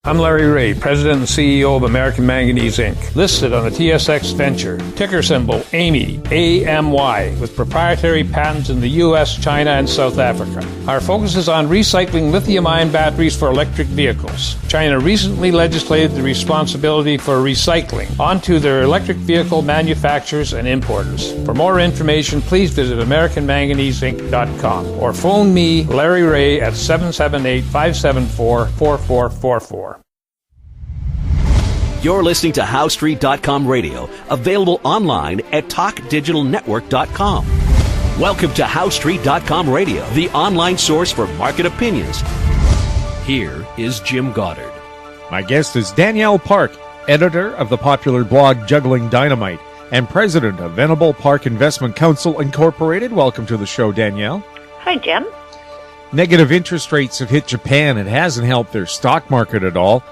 I'm Larry Ray, President and CEO of American Manganese Inc., listed on the TSX Venture, ticker symbol AMY, A-M-Y, with proprietary patents in the U.S., China, and South Africa. Our focus is on recycling lithium-ion batteries for electric vehicles. China recently legislated the responsibility for recycling onto their electric vehicle manufacturers and importers. For more information, please visit AmericanManganeseInc.com or phone me, Larry Ray, at 778-574-4444. You're listening to HowStreet.com radio, available online at TalkDigitalNetwork.com. Welcome to HowStreet.com radio, the online source for market opinions. Here is Jim Goddard. My guest is Danielle Park, editor of the popular blog Juggling Dynamite and president of Venable Park Investment Council Incorporated. Welcome to the show, Danielle. Hi, Jim. Negative interest rates have hit Japan. It hasn't helped their stock market at all,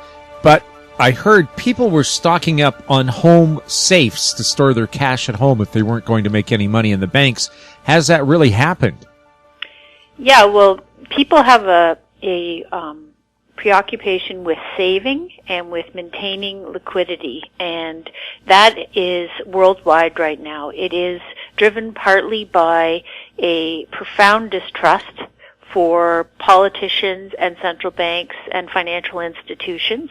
but I heard people were stocking up on home safes to store their cash at home if they weren't going to make any money in the banks. Has that really happened? Yeah, well, people have a preoccupation with saving and with maintaining liquidity, and that is worldwide right now. It is driven partly by a profound distrust for politicians and central banks and financial institutions,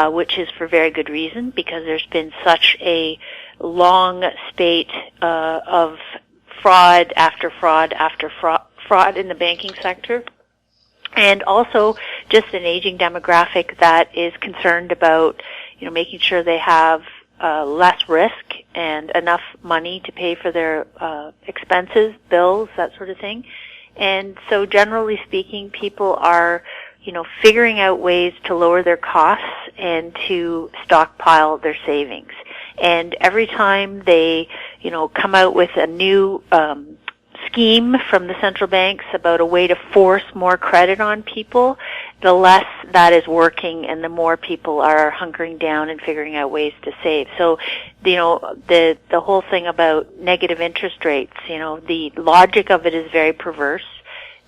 which is for very good reason, because there's been such a long spate of fraud after fraud after fraud in the banking sector. And also just an aging demographic that is concerned about, making sure they have less risk and enough money to pay for their expenses, bills, that sort of thing. And so generally speaking, people are, figuring out ways to lower their costs and to stockpile their savings. And every time they, come out with a new scheme from the central banks about a way to force more credit on people, the less that is working and the more people are hunkering down and figuring out ways to save. So, the whole thing about negative interest rates, the logic of it is very perverse.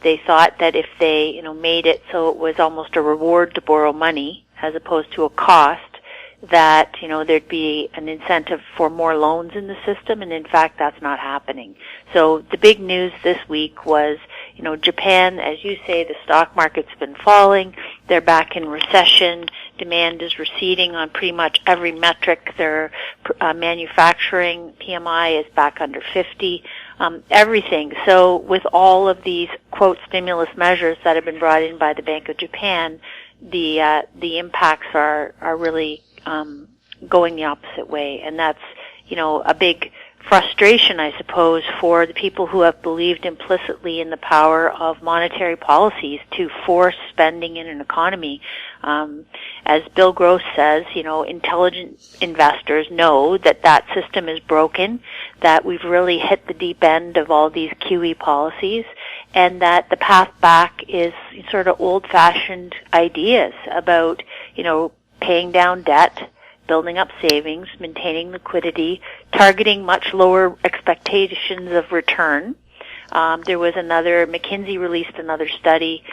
They thought that if they, made it so it was almost a reward to borrow money as opposed to a cost, that, there'd be an incentive for more loans in the system, and in fact that's not happening. So the big news this week was, Japan, as you say, the stock market's been falling, they're back in recession, demand is receding on pretty much every metric, their manufacturing PMI is back under 50, everything. So with all of these, quote, stimulus measures that have been brought in by the Bank of Japan, the impacts are really going the opposite way, and that's a big frustration, I suppose, for the people who have believed implicitly in the power of monetary policies to force spending in an economy. As Bill Gross says, intelligent investors know that system is broken, that we've really hit the deep end of all these QE policies, and that the path back is sort of old-fashioned ideas about, paying down debt, building up savings, maintaining liquidity, targeting much lower expectations of return. There was McKinsey released another study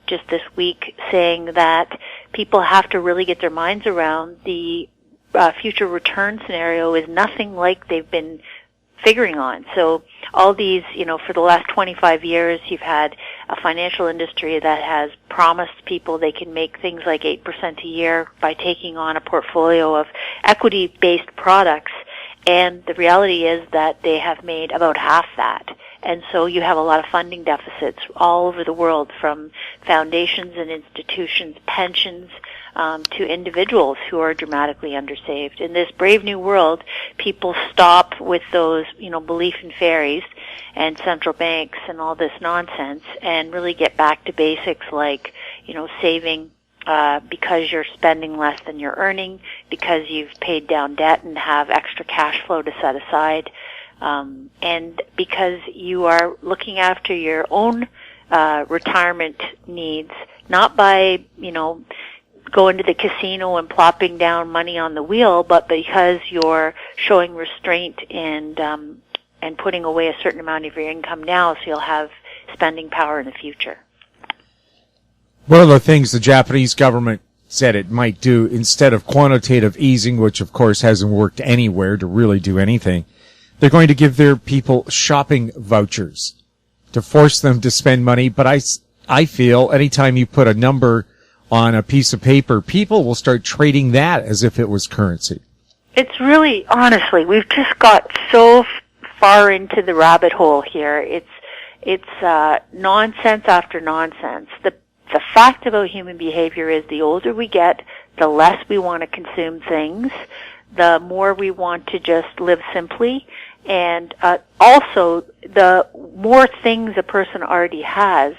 just this week saying that people have to really get their minds around the future return scenario is nothing like they've been figuring on. So all these, for the last 25 years, you've had a financial industry that has promised people they can make things like 8% a year by taking on a portfolio of equity-based products, and the reality is that they have made about half that. And so you have a lot of funding deficits all over the world, from foundations and institutions, pensions, to individuals who are dramatically undersaved. In this brave new world, people stop with those, belief in fairies and central banks and all this nonsense and really get back to basics like, saving because you're spending less than you're earning, because you've paid down debt and have extra cash flow to set aside, and because you are looking after your own retirement needs, not by, going to the casino and plopping down money on the wheel, but because you're showing restraint and putting away a certain amount of your income now, so you'll have spending power in the future. One of the things the Japanese government said it might do, instead of quantitative easing, which of course hasn't worked anywhere to really do anything, they're going to give their people shopping vouchers to force them to spend money. But I feel anytime you put a number on a piece of paper, people will start trading that as if it was currency. It's really, honestly, we've just got so far into the rabbit hole here. It's nonsense after nonsense. The fact about human behavior is the older we get, the less we want to consume things, the more we want to just live simply, and also the more things a person already has,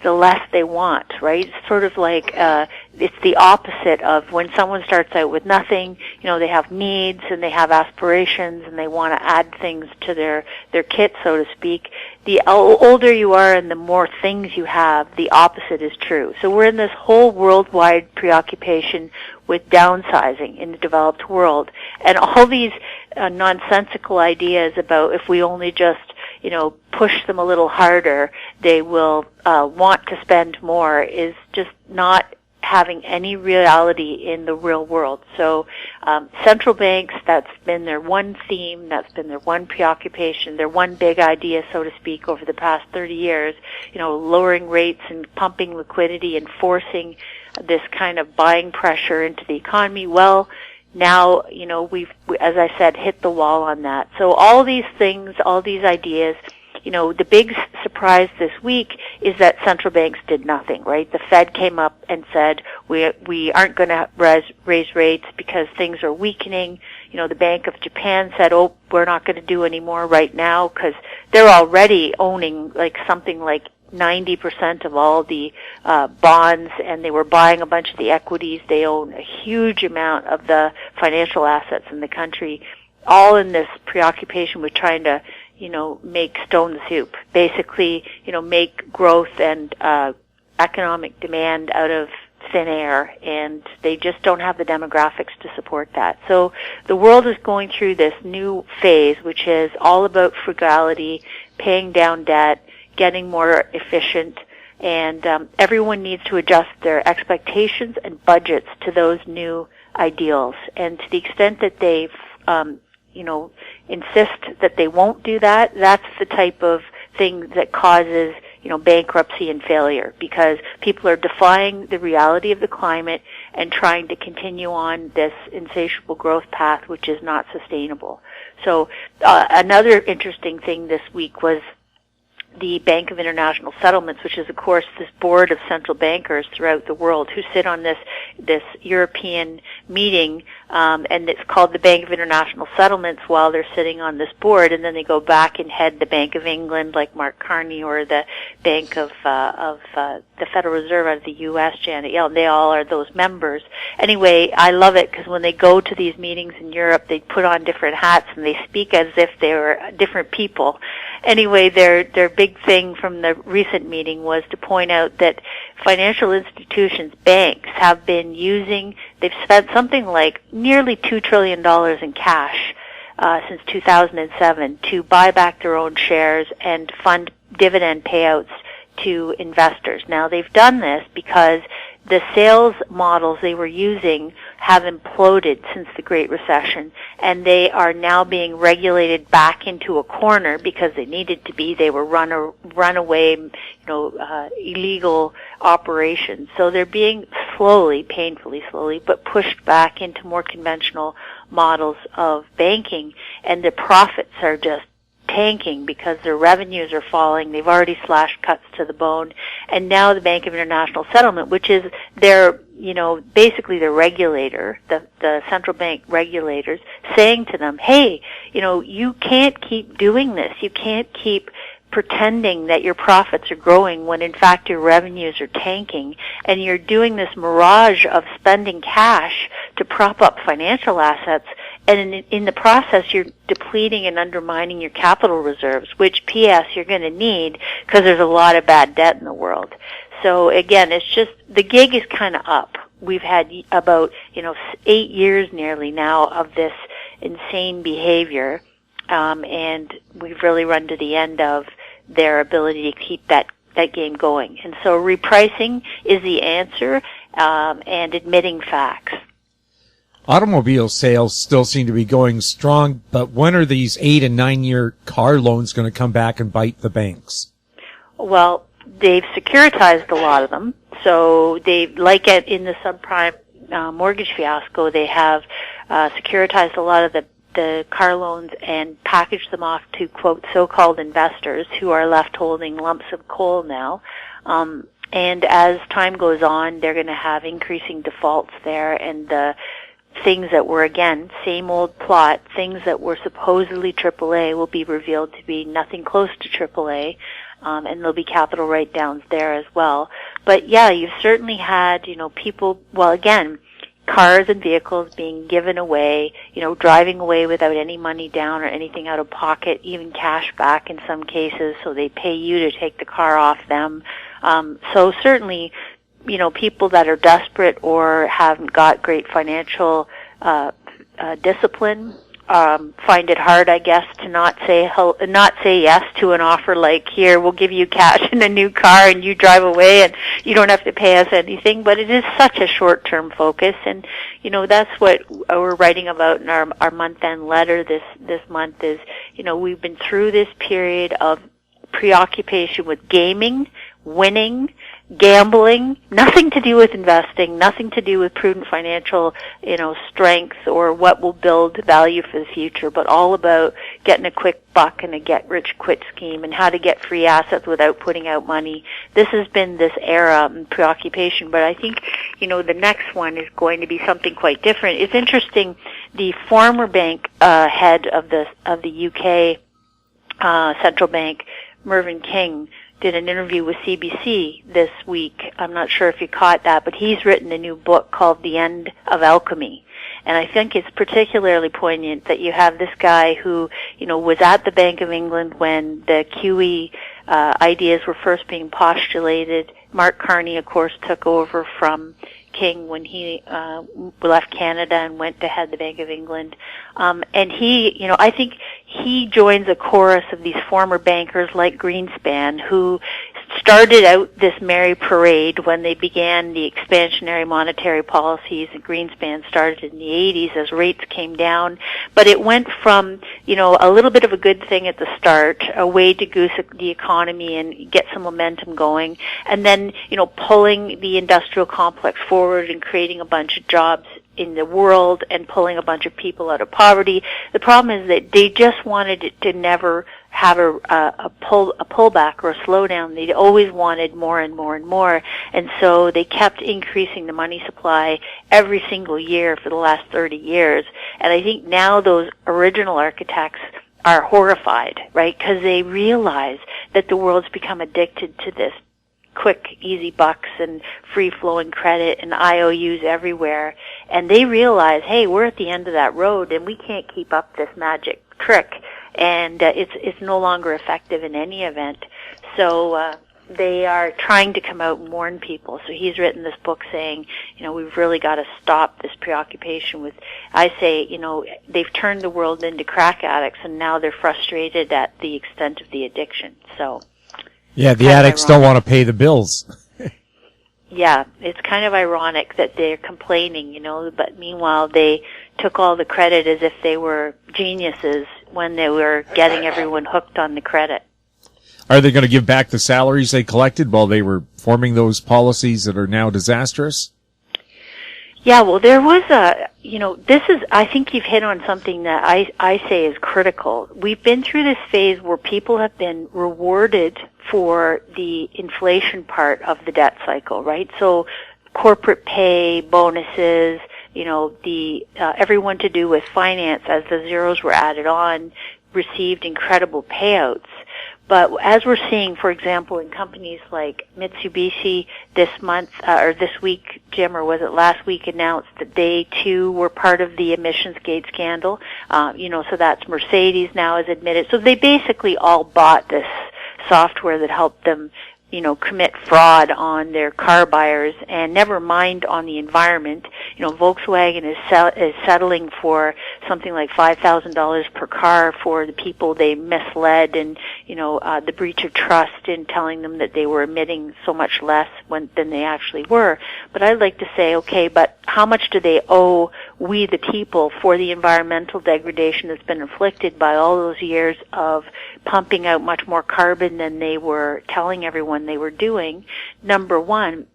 the less they want, right? It's sort of like it's the opposite of when someone starts out with nothing. They have needs and they have aspirations and they want to add things to their kit, so to speak. The older you are and the more things you have, the opposite is true. So we're in this whole worldwide preoccupation with downsizing in the developed world, and all these nonsensical ideas about if we only just push them a little harder, they will want to spend more, is just not having any reality in the real world. So central banks, that's been their one theme, that's been their one preoccupation, their one big idea, so to speak, over the past 30 years, lowering rates and pumping liquidity and forcing this kind of buying pressure into the economy. Well, now, we've, as I said, hit the wall on that. So all these things, all these ideas, the big surprise this week is that central banks did nothing, right? The Fed came up and said, we aren't going to raise rates because things are weakening. The Bank of Japan said, we're not going to do any more right now because they're already owning something like 90% of all the bonds, and they were buying a bunch of the equities. They own a huge amount of the financial assets in the country, all in this preoccupation with trying to, make stone the soup. Basically, make growth and economic demand out of thin air, and they just don't have the demographics to support that. So the world is going through this new phase, which is all about frugality, paying down debt, getting more efficient, and everyone needs to adjust their expectations and budgets to those new ideals. And to the extent that they, insist that they won't do that, that's the type of thing that causes, bankruptcy and failure, because people are defying the reality of the climate and trying to continue on this insatiable growth path, which is not sustainable. So another interesting thing this week was the Bank of International Settlements, which is, of course, this board of central bankers throughout the world who sit on this European meeting, and it's called the Bank of International Settlements while they're sitting on this board, and then they go back and head the Bank of England, like Mark Carney, or the Bank of the Federal Reserve out of the U.S., Janet Yellen. They all are those members. Anyway, I love it because when they go to these meetings in Europe, they put on different hats and they speak as if they were different people. Anyway, their big thing from the recent meeting was to point out that financial institutions, banks, have been they've spent something like nearly $2 trillion in cash since 2007 to buy back their own shares and fund dividend payouts to investors. Now, they've done this because the sales models they were using have imploded since the Great Recession, and they are now being regulated back into a corner because they needed to be. They were runaway, illegal operations. So they're being slowly, painfully slowly, but pushed back into more conventional models of banking, and the profits are just tanking because their revenues are falling. They've already slashed cuts to the bone. And now the Bank of International Settlement, which is their, basically the regulator, the central bank regulators, saying to them, hey, you can't keep doing this. You can't keep pretending that your profits are growing when in fact your revenues are tanking, and you're doing this mirage of spending cash to prop up financial assets, and in the process you're depleting and undermining your capital reserves, which, P.S., you're going to need because there's a lot of bad debt in the world. So again, it's just, the gig is kind of up. We've had about, 8 years nearly now of this insane behavior, and we've really run to the end of their ability to keep that game going. And so repricing is the answer. and admitting facts. Automobile sales still seem to be going strong, but when are these 8 and 9 year car loans going to come back and bite the banks? Well, they've securitized a lot of them. So they, like in the subprime mortgage fiasco, they have securitized a lot of the car loans and packaged them off to, quote, so-called investors who are left holding lumps of coal now. And as time goes on, they're going to have increasing defaults there, and the things that were, again, same old plot, things that were supposedly AAA will be revealed to be nothing close to AAA, and there'll be capital write-downs there as well. But yeah, you've certainly had, people, well, again, cars and vehicles being given away, driving away without any money down or anything out of pocket, even cash back in some cases, so they pay you to take the car off them. So certainly, people that are desperate or haven't got great financial discipline find it hard, I guess, to not say yes to an offer like, here, we'll give you cash and a new car and you drive away and you don't have to pay us anything. But it is such a short-term focus, and that's what we're writing about in our month-end letter this month is, we've been through this period of preoccupation with gaming, winning, gambling, nothing to do with investing, nothing to do with prudent financial, strength or what will build value for the future, but all about getting a quick buck and a get-rich-quick scheme and how to get free assets without putting out money. This has been this era of preoccupation, but I think, the next one is going to be something quite different. It's interesting, the former bank head of the UK central bank, Mervyn King, did an interview with CBC this week. I'm not sure if you caught that, but he's written a new book called The End of Alchemy. And I think it's particularly poignant that you have this guy who, was at the Bank of England when the QE ideas were first being postulated. Mark Carney, of course, took over from King when he left Canada and went to head the Bank of England. And he, I think he joins a chorus of these former bankers like Greenspan who started out this merry parade when they began the expansionary monetary policies that Greenspan started in the 80s as rates came down. But it went from, a little bit of a good thing at the start, a way to goose the economy and get some momentum going, and then, pulling the industrial complex forward and creating a bunch of jobs in the world and pulling a bunch of people out of poverty. The problem is that they just wanted it to never have a pullback or a slowdown. They always wanted more and more and more, and so they kept increasing the money supply every single year for the last 30 years. And I think now those original architects are horrified, right? Because they realize that the world's become addicted to this quick, easy bucks and free-flowing credit and IOUs everywhere. And they realize, hey, we're at the end of that road and we can't keep up this magic trick. And it's no longer effective in any event. So they are trying to come out and warn people. So he's written this book saying, we've really got to stop this preoccupation with, I say, they've turned the world into crack addicts and now they're frustrated at the extent of the addiction. So yeah, the addicts don't want to pay the bills. Yeah, it's kind of ironic that they're complaining, but meanwhile they took all the credit as if they were geniuses when they were getting everyone hooked on the credit. Are they going to give back the salaries they collected while they were forming those policies that are now disastrous? Yeah, well, there was I think you've hit on something that I say is critical. We've been through this phase where people have been rewarded for the inflation part of the debt cycle, right? So corporate pay, bonuses, everyone to do with finance as the zeros were added on received incredible payouts. But as we're seeing, for example, in companies like Mitsubishi this month, or this week, Jim, or was it last week, announced that they too were part of the emissions gate scandal. So that's Mercedes now has admitted. So they basically all bought this software that helped them, commit fraud on their car buyers, and never mind on the environment. Volkswagen is settling for something like $5,000 per car for the people they misled, and the breach of trust in telling them that they were emitting so much less than they actually were. But I'd like to say, okay, but how much do they owe we the people for the environmental degradation that's been inflicted by all those years of pumping out much more carbon than they were telling everyone they were doing, number one.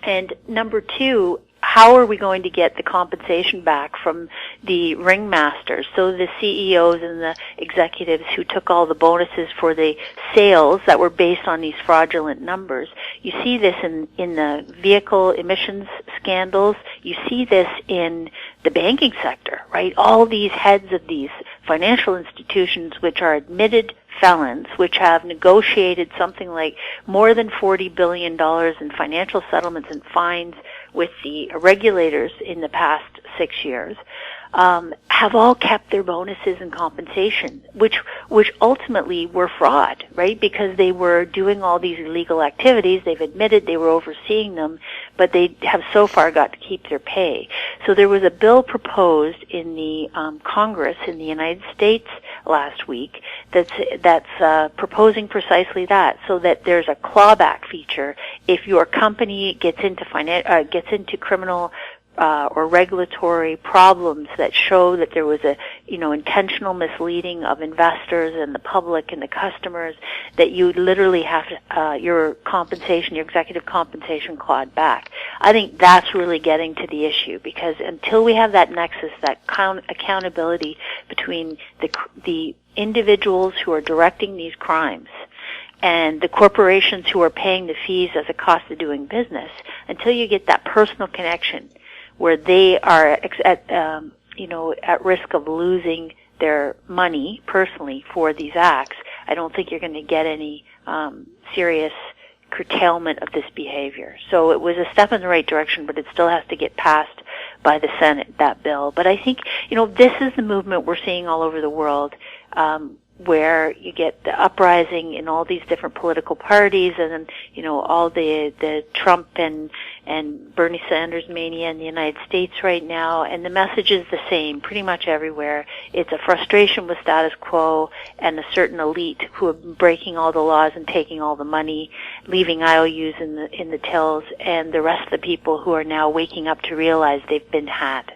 And number two, how are we going to get the compensation back from the ringmasters, so the CEOs and the executives who took all the bonuses for the sales that were based on these fraudulent numbers? You see this in the vehicle emissions scandals. You see this in the banking sector, right? All these heads of these financial institutions, which are admitted felons, which have negotiated something like more than $40 billion in financial settlements and fines with the regulators in the past 6 years, have all kept their bonuses and compensation, which ultimately were fraud, right? Because they were doing all these illegal activities. They've admitted they were overseeing them, but they have so far got to keep their pay. So there was a bill proposed in the Congress in the United States last week that's proposing precisely that, so that there's a clawback feature if your company gets into criminal or regulatory problems that show that there was a intentional misleading of investors and the public and the customers, that you literally have to, your executive compensation clawed back. I think that's really getting to the issue, because until we have that nexus, that accountability between the individuals who are directing these crimes and the corporations who are paying the fees as a cost of doing business, until you get that personal connection where they are at risk of losing their money personally for these acts, I don't think you're going to get any serious curtailment of this behavior. So it was a step in the right direction, but it still has to get passed by the Senate, that bill. But I think, this is the movement we're seeing all over the world, where you get the uprising in all these different political parties, and then, all the Trump and Bernie Sanders mania in the United States right now, and the message is the same pretty much everywhere. It's a frustration with status quo and a certain elite who have been breaking all the laws and taking all the money, leaving IOUs in the tills, and the rest of the people who are now waking up to realize they've been had.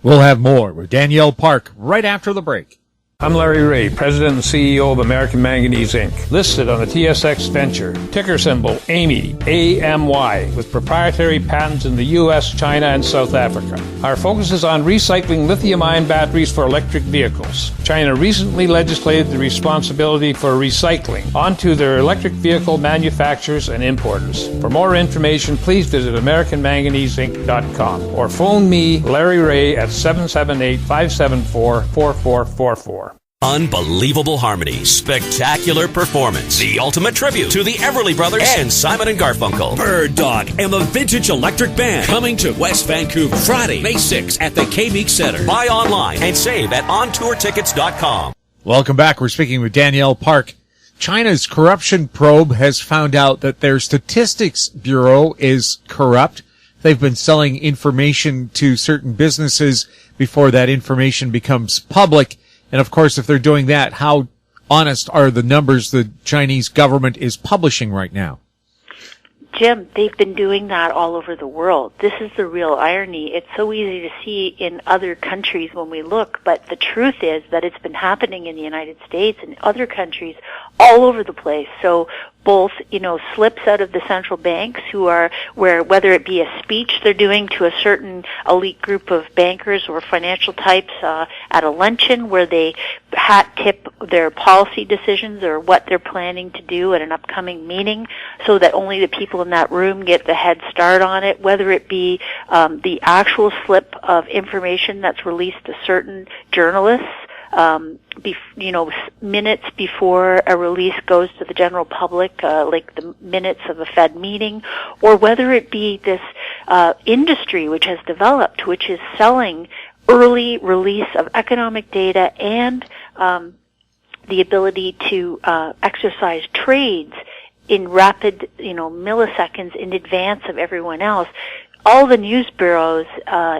We'll have more with Danielle Park right after the break. I'm Larry Ray, President and CEO of American Manganese Inc., listed on the TSX Venture, ticker symbol AMY, A-M-Y, with proprietary patents in the U.S., China, and South Africa. Our focus is on recycling lithium-ion batteries for electric vehicles. China recently legislated the responsibility for recycling onto their electric vehicle manufacturers and importers. For more information, please visit AmericanManganeseInc.com or phone me, Larry Ray, at 778-574-4444. Unbelievable harmony, spectacular performance, the ultimate tribute to the Everly Brothers and Simon & Garfunkel. Bird Dog and the Vintage Electric Band coming to West Vancouver Friday, May 6th at the K-Meek Center. Buy online and save at ontourtickets.com. Welcome back. We're speaking with Danielle Park. China's corruption probe has found out that their statistics bureau is corrupt. They've been selling information to certain businesses before that information becomes public. And of course, if they're doing that, how honest are the numbers the Chinese government is publishing right now? Jim, they've been doing that all over the world. This is the real irony. It's so easy to see in other countries when we look, but the truth is that it's been happening in the United States and other countries all over the place. So both, slips out of the central banks whether it be a speech they're doing to a certain elite group of bankers or financial types at a luncheon where they hat tip their policy decisions or what they're planning to do at an upcoming meeting so that only the people in that room get the head start on it, whether it be the actual slip of information that's released to certain journalists, minutes before a release goes to the general public, like the minutes of a Fed meeting, or whether it be this industry which has developed, which is selling early release of economic data and the ability to exercise trades in rapid, milliseconds in advance of everyone else. All the news bureaus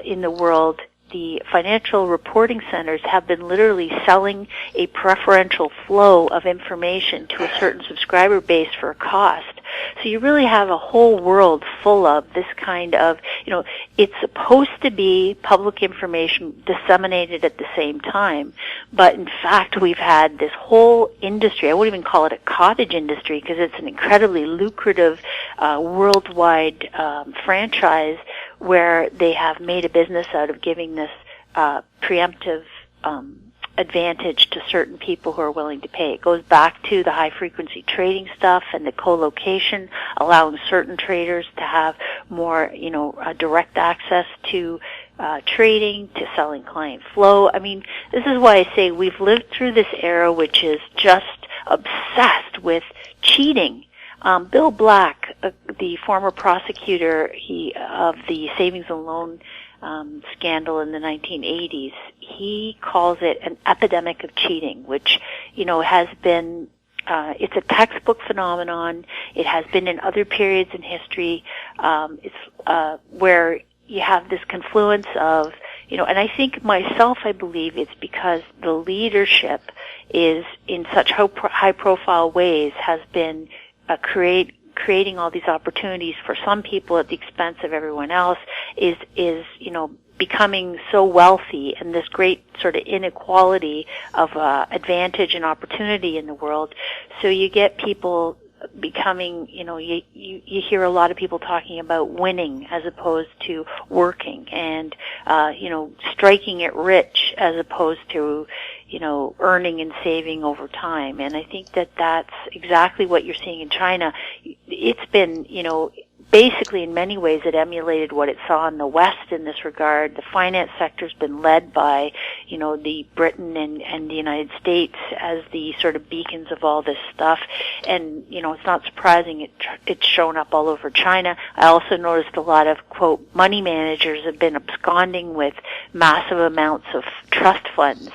in the world the financial reporting centers have been literally selling a preferential flow of information to a certain subscriber base for a cost. So you really have a whole world full of this kind of, it's supposed to be public information disseminated at the same time, but in fact we've had this whole industry, I wouldn't even call it a cottage industry because it's an incredibly lucrative worldwide franchise where they have made a business out of giving this preemptive advantage to certain people who are willing to pay. It goes back to the high-frequency trading stuff and the co-location, allowing certain traders to have more, direct access to trading, to selling client flow. I mean, this is why I say we've lived through this era which is just obsessed with cheating. Bill Black, the former prosecutor of the savings and loan scandal in the 1980s, he calls it an epidemic of cheating, which, has been, it's a textbook phenomenon. It has been in other periods in history. It's where you have this confluence of, and I think myself, I believe it's because the leadership is in such high-profile ways has been creating all these opportunities for some people at the expense of everyone else is becoming so wealthy, and this great sort of inequality of advantage and opportunity in the world. So you get people becoming, you hear a lot of people talking about winning as opposed to working, and striking it rich as opposed to earning and saving over time. And I think that that's exactly what you're seeing in China. It's been, basically in many ways it emulated what it saw in the West in this regard. The finance sector's been led by, the Britain and the United States as the sort of beacons of all this stuff. And, it's not surprising it's shown up all over China. I also noticed a lot of, quote, money managers have been absconding with massive amounts of trust funds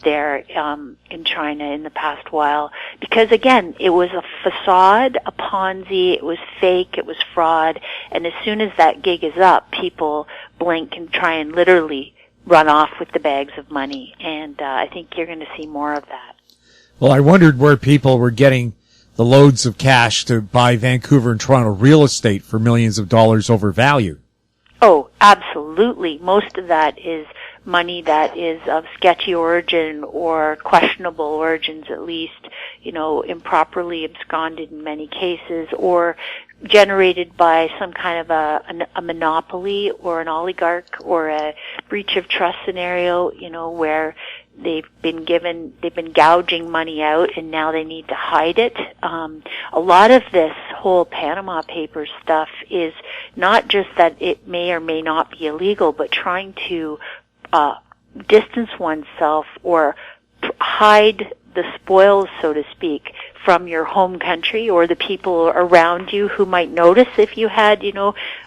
there in China in the past while, because again, it was a facade, a Ponzi, it was fake, it was fraud, and as soon as that gig is up, people blink and try and literally run off with the bags of money, and I think you're going to see more of that. Well, I wondered where people were getting the loads of cash to buy Vancouver and Toronto real estate for millions of dollars over value. Oh, absolutely. Most of that is money that is of sketchy origin or questionable origins, at least, improperly absconded in many cases, or generated by some kind of a monopoly or an oligarch or a breach of trust scenario, where they've been gouging money out and now they need to hide it. A lot of this whole Panama Papers stuff is not just that it may or may not be illegal, but trying to distance oneself or hide the spoils, so to speak, from your home country or the people around you who might notice if you had,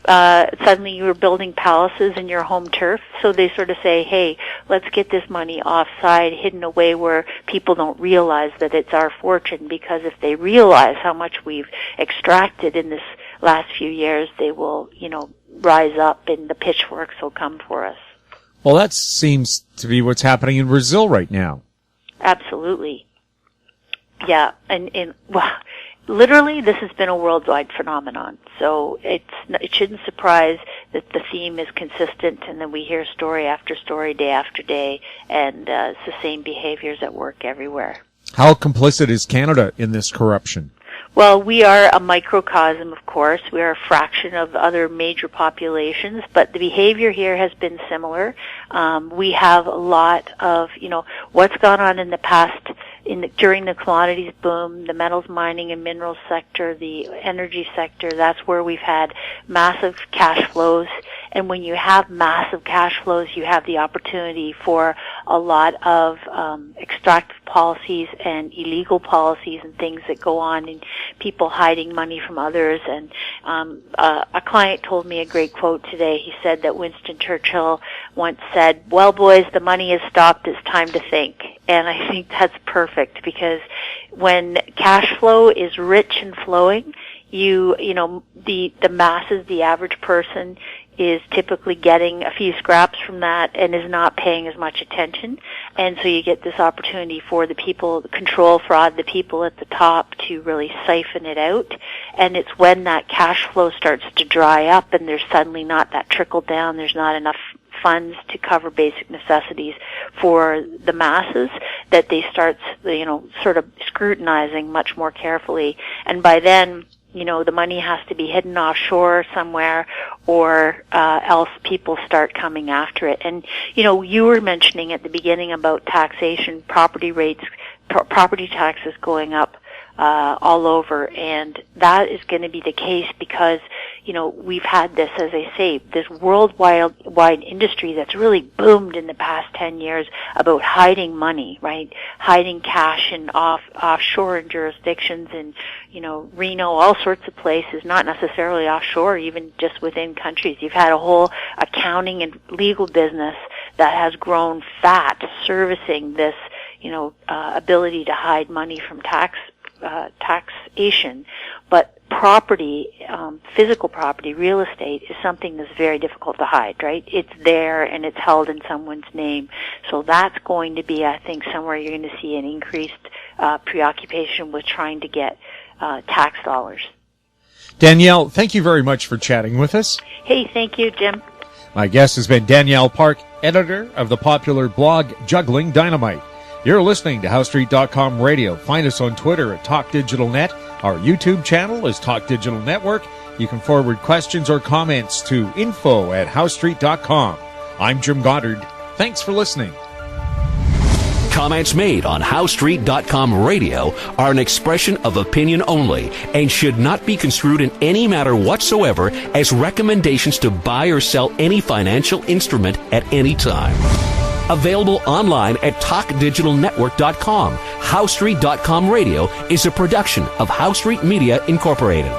suddenly you were building palaces in your home turf. So they sort of say, hey, let's get this money offside, hidden away where people don't realize that it's our fortune, because if they realize how much we've extracted in this last few years, they will, rise up and the pitchforks will come for us. Well, that seems to be what's happening in Brazil right now. Absolutely. Yeah, and literally this has been a worldwide phenomenon. So it shouldn't surprise that the theme is consistent and that we hear story after story, day after day, and it's the same behaviors at work everywhere. How complicit is Canada in this corruption? Well, we are a microcosm, of course. We are a fraction of other major populations, but the behavior here has been similar. We have a lot of, what's gone on in the past during the commodities boom, the metals mining and minerals sector, the energy sector. That's where we've had massive cash flows. And when you have massive cash flows, you have the opportunity for a lot of extractive policies and illegal policies and things that go on, and people hiding money from others. And a client told me a great quote today. He said that Winston Churchill once said, "Well, boys, the money has stopped. It's time to think." And I think that's perfect, because when cash flow is rich and flowing, the masses, the average person, is typically getting a few scraps from that and is not paying as much attention. And so you get this opportunity for the people, the control fraud, the people at the top to really siphon it out. And it's when that cash flow starts to dry up and there's suddenly not that trickle down, there's not enough funds to cover basic necessities for the masses, that they start, sort of scrutinizing much more carefully. And by then, the money has to be hidden offshore somewhere, or else people start coming after it. And, you were mentioning at the beginning about taxation, property rates, property taxes going up all over, and that is going to be the case because, we've had this, as I say, this worldwide industry that's really boomed in the past 10 years about hiding money, right? Hiding cash in offshore jurisdictions in, Reno, all sorts of places, not necessarily offshore, even just within countries. You've had a whole accounting and legal business that has grown fat servicing this, ability to hide money from taxation. But property, physical property, real estate is something that's very difficult to hide, right? It's there and it's held in someone's name. So that's going to be, I think, somewhere you're going to see an increased preoccupation with trying to get tax dollars. Danielle, thank you very much for chatting with us. Hey, thank you, Jim. My guest has been Danielle Park, editor of the popular blog Juggling Dynamite. You're listening to HowStreet.com Radio. Find us on Twitter at TalkDigitalNet. Our YouTube channel is Talk Digital Network. You can forward questions or comments to info@HowStreet.com. I'm Jim Goddard. Thanks for listening. Comments made on HowStreet.com Radio are an expression of opinion only and should not be construed in any matter whatsoever as recommendations to buy or sell any financial instrument at any time. Available online at TalkDigitalNetwork.com. HowStreet.com Radio is a production of HowStreet Media Incorporated.